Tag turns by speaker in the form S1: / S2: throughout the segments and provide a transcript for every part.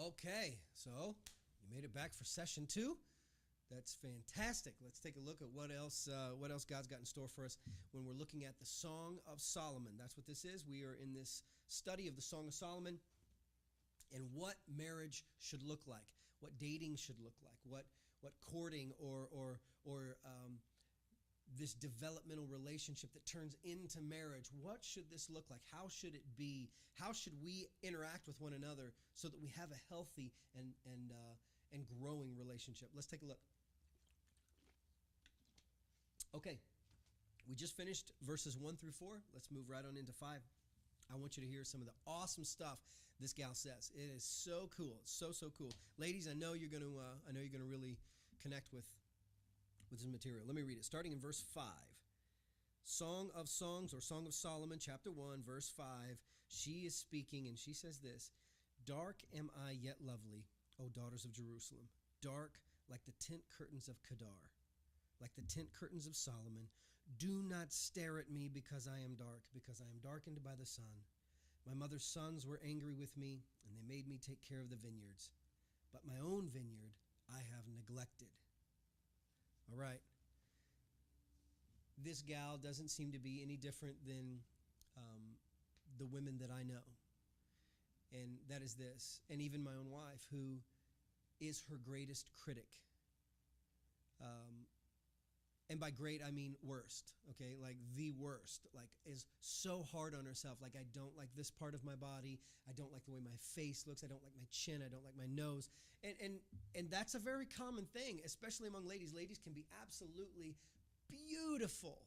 S1: Okay, so you made it back for session 2. That's fantastic. Let's take a look at what else God's got in store for us when we're looking at the Song of Solomon. That's what this is. We are in this study of the Song of Solomon and what marriage should look like, what dating should look like, what courting or this developmental relationship that turns into marriage. What should this look like? How should it be? How should we interact with one another so that we have a healthy and growing relationship? Let's take a look. Okay, we just finished verses 1 through 4. Let's move right on into 5. I want you to hear some of the awesome stuff this gal says. It is so cool. It's so cool. Ladies, I know you're going to really connect with this material. Let me read it. Starting in verse 5. Song of Songs, or Song of Solomon, chapter 1, verse 5. She is speaking and she says this: "Dark am I yet lovely, O daughters of Jerusalem, dark like the tent curtains of Kedar, like the tent curtains of Solomon. Do not stare at me because I am dark, because I am darkened by the sun. My mother's sons were angry with me, and they made me take care of the vineyards. But my own vineyard I have neglected." All right. This gal doesn't seem to be any different than the women that I know. And that is this, and even my own wife, who is her greatest critic. And by great, I mean worst, okay? Like the worst, like is so hard on herself. Like, I don't like this part of my body. I don't like the way my face looks. I don't like my chin. I don't like my nose. And that's a very common thing, especially among ladies. Ladies can be absolutely beautiful.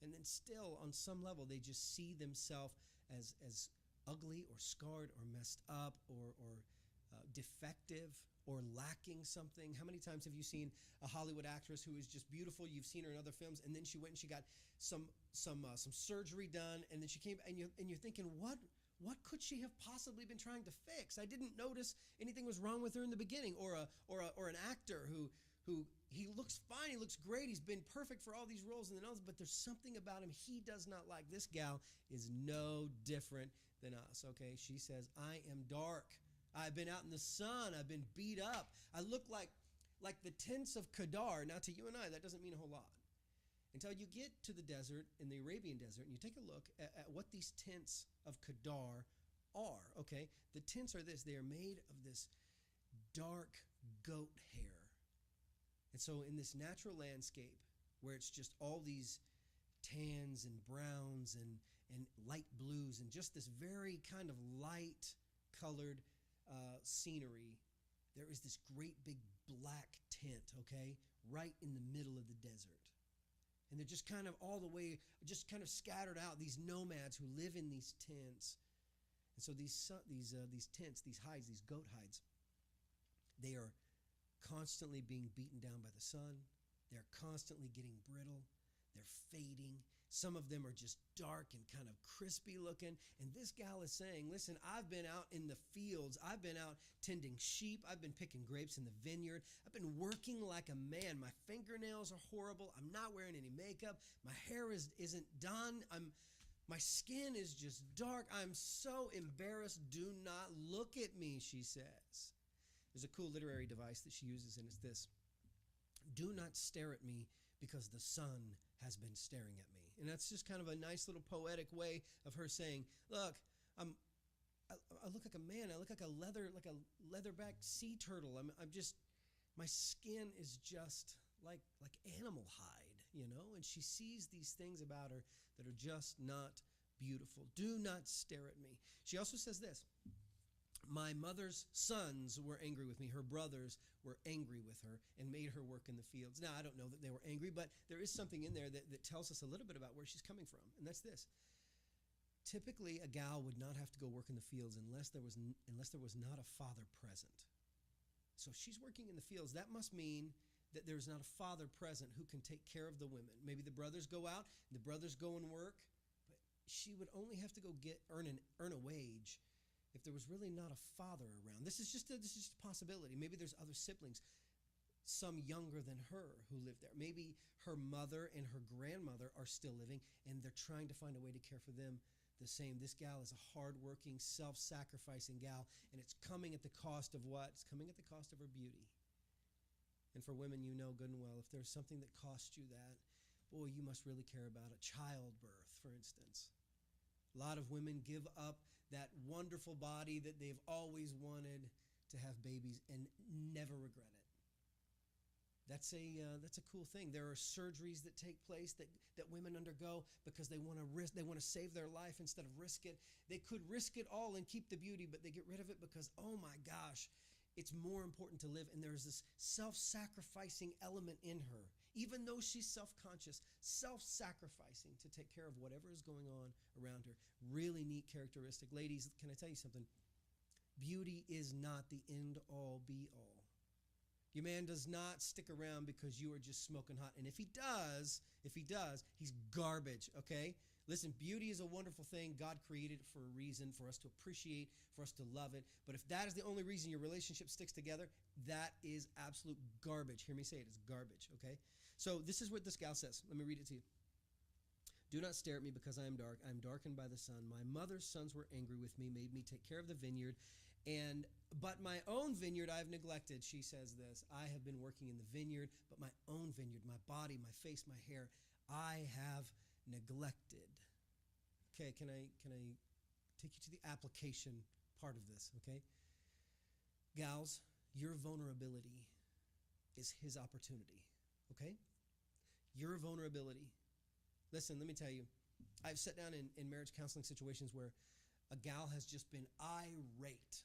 S1: And then still, on some level, they just see themselves as ugly or scarred or messed up or defective or lacking something. How many times have you seen a Hollywood actress who is just beautiful? You've seen her in other films, and then she went and she got some surgery done, and then she came, and you're thinking, what could she have possibly been trying to fix? I didn't notice anything was wrong with her in the beginning. Or an actor who he looks fine, he looks great, he's been perfect for all these roles and then others, but there's something about him he does not like. This gal is no different than us. Okay, she says, "I am dark. I've been out in the sun. I've been beat up. I look like the tents of Kedar." Now, to you and I, that doesn't mean a whole lot. Until you get to the desert, in the Arabian desert, and you take a look at what these tents of Kedar are, okay? The tents are this. They are made of this dark goat hair. And so in this natural landscape, where it's just all these tans and browns and light blues and just this very kind of light-colored scenery, there is this great big black tent, okay, right in the middle of the desert. And they're just kind of all the way, just kind of scattered out, these nomads who live in these tents. And so these tents, these hides, these goat hides, they are constantly being beaten down by the sun. They're constantly getting brittle. They're fading. Some of them are just dark and kind of crispy looking. And this gal is saying, listen, I've been out in the fields. I've been out tending sheep. I've been picking grapes in the vineyard. I've been working like a man. My fingernails are horrible. I'm not wearing any makeup. My hair isn't done. My skin is just dark. I'm so embarrassed. Do not look at me, she says. There's a cool literary device that she uses, and it's this: "Do not stare at me because the sun has been staring at me." And that's just kind of a nice little poetic way of her saying, look, I look like a man. I look like a leatherback sea turtle. I'm just, my skin is just like animal hide, you know? And she sees these things about her that are just not beautiful. Do not stare at me. She also says this: "My mother's sons were angry with me." Her brothers were angry with her and made her work in the fields. Now, I don't know that they were angry, but there is something in there that tells us a little bit about where she's coming from. And that's this: typically, a gal would not have to go work in the fields unless there was not a father present. So if she's working in the fields, that must mean that there's not a father present who can take care of the women. Maybe the brothers go out, the brothers go and work, but she would only have to go earn a wage if there was really not a father around. This is just a possibility. Maybe there's other siblings, some younger than her, who live there. Maybe her mother and her grandmother are still living, and they're trying to find a way to care for them the same. This gal is a hardworking, self-sacrificing gal, and it's coming at the cost of what? It's coming at the cost of her beauty. And for women, you know good and well, if there's something that costs you that, boy, you must really care about it. Childbirth, for instance. A lot of women give up that wonderful body that they've always wanted to have babies and never regret it. That's a cool thing. There are surgeries that take place that women undergo because they want to save their life instead of risk it. They could risk it all and keep the beauty, but they get rid of it because, oh my gosh, it's more important to live. And there's this self-sacrificing element in her, even though she's self-conscious, self-sacrificing to take care of whatever is going on around her. Really neat characteristic. Ladies, can I tell you something? Beauty is not the end-all, be-all. Your man does not stick around because you are just smoking hot. And if he does, he's garbage, okay? Listen, beauty is a wonderful thing. God created it for a reason, for us to appreciate, for us to love it. But if that is the only reason your relationship sticks together, that is absolute garbage. Hear me say it. It's garbage, okay? So this is what this gal says. Let me read it to you. Do not stare at me because I am dark. I am darkened by the sun. My mother's sons were angry with me, made me take care of the vineyard. But my own vineyard I have neglected. She says this. I have been working in the vineyard, but my own vineyard, my body, my face, my hair, I have neglected. Okay, can I take you to the application part of this, okay? Gals, your vulnerability is his opportunity, okay? Your vulnerability. Listen, let me tell you, I've sat down in marriage counseling situations where a gal has just been irate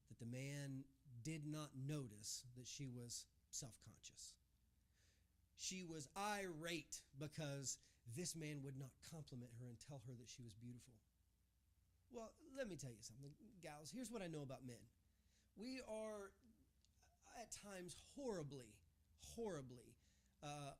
S1: that the man did not notice that she was self-conscious. She was irate because this man would not compliment her and tell her that she was beautiful. Well, let me tell you something, gals. Here's what I know about men. We are at times horribly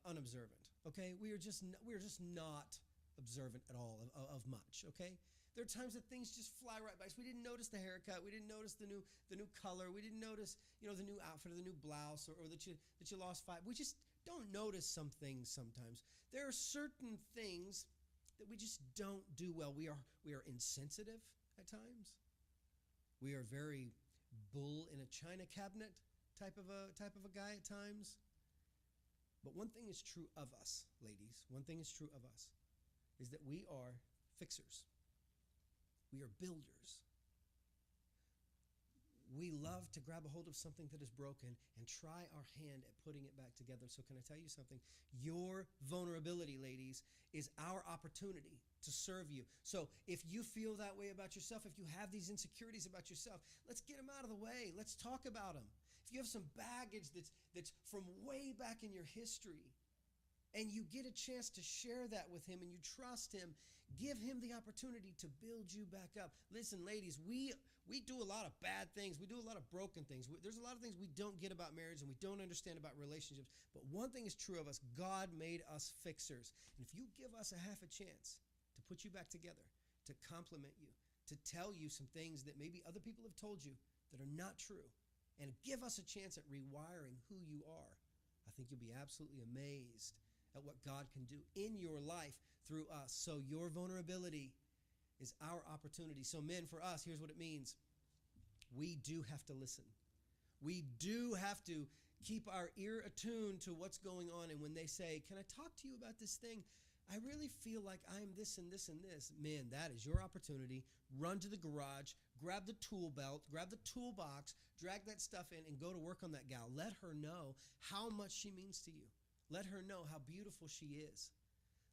S1: unobservant, okay? We are just not observant at all of much, okay? There are times that things just fly right by us. We didn't notice the haircut. We didn't notice the new color. We didn't notice, the new outfit or the new blouse or that you lost 5. We just don't notice some things sometimes. There are certain things that we just don't do well. We are insensitive at times. We are very bull in a china cabinet type of a guy at times. But one thing is true of us, ladies. One thing is true of us is that we are fixers. We are builders. We love to grab a hold of something that is broken and try our hand at putting it back together. So can I tell you something? Your vulnerability, ladies, is our opportunity to serve you. So if you feel that way about yourself, if you have these insecurities about yourself, let's get them out of the way. Let's talk about them. If you have some baggage that's from way back in your history, and you get a chance to share that with him and you trust him, give him the opportunity to build you back up. Listen, ladies, we do a lot of bad things. We do a lot of broken things. There's a lot of things we don't get about marriage and we don't understand about relationships. But one thing is true of us. God made us fixers. And if you give us a half a chance to put you back together, to compliment you, to tell you some things that maybe other people have told you that are not true, and give us a chance at rewiring who you are, I think you'll be absolutely amazed at what God can do in your life through us. So your vulnerability is our opportunity. So men, for us, here's what it means. We do have to listen. We do have to keep our ear attuned to what's going on. And when they say, can I talk to you about this thing? I really feel like I'm this and this and this. Men, that is your opportunity. Run to the garage, grab the tool belt, grab the toolbox, drag that stuff in, and go to work on that gal. Let her know how much she means to you. Let her know how beautiful she is.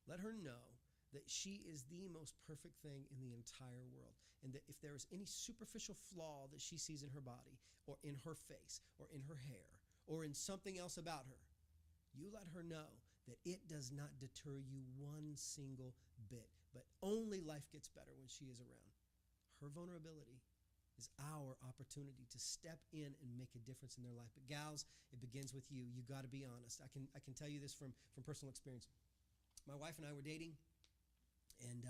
S1: Let her know that she is the most perfect thing in the entire world. And that if there is any superficial flaw that she sees in her body or in her face or in her hair or in something else about her, you let her know that it does not deter you one single bit. But only life gets better when she is around. Her vulnerability is our opportunity to step in and make a difference in their life. But gals, it begins with you. You got to be honest. I can tell you this from personal experience. My wife and I were dating, and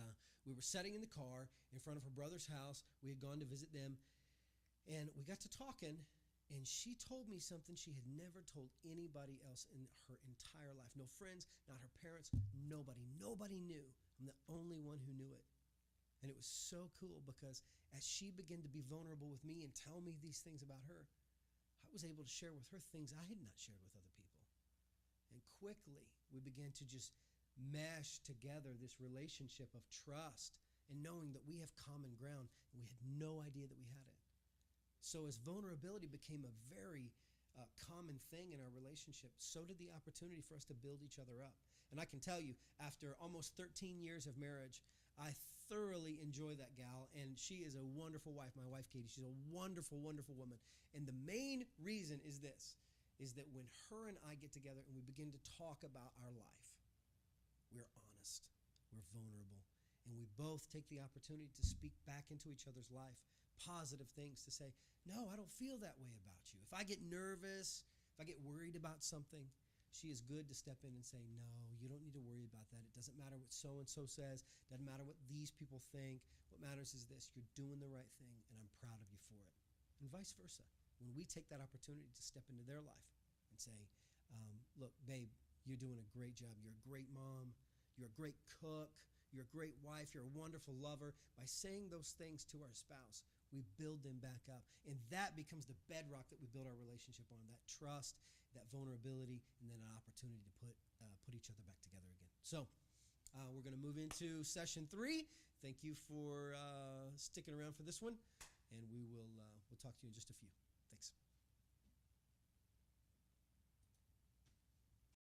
S1: we were sitting in the car in front of her brother's house. We had gone to visit them, and we got to talking, and she told me something she had never told anybody else in her entire life. No friends, not her parents, nobody. Nobody knew. I'm the only one who knew it. And it was so cool because as she began to be vulnerable with me and tell me these things about her, I was able to share with her things I had not shared with other people. And quickly, we began to just mesh together this relationship of trust and knowing that we have common ground, and we had no idea that we had it. So as vulnerability became a very common thing in our relationship, so did the opportunity for us to build each other up. And I can tell you, after almost 13 years of marriage, I thoroughly enjoy that gal, and she is a wonderful wife, my wife Katie. She's a wonderful, wonderful woman. And the main reason is this, is that when her and I get together and we begin to talk about our life, we're honest, we're vulnerable, and we both take the opportunity to speak back into each other's life, positive things, to say, no, I don't feel that way about you. If I get nervous, if I get worried about something, she is good to step in and say, no, you don't need to worry about that. It doesn't matter what so-and-so says. It doesn't matter what these people think. What matters is this: you're doing the right thing, and I'm proud of you for it. And vice versa. When we take that opportunity to step into their life and say, look, babe, you're doing a great job. You're a great mom. You're a great cook. You're a great wife. You're a wonderful lover. By saying those things to our spouse, we build them back up. And that becomes the bedrock that we build our relationship on, that trust, that vulnerability, and then an opportunity to put each other back together again. So we're going to move into session 3. Thank you for sticking around for this one, and we'll talk to you in just a few.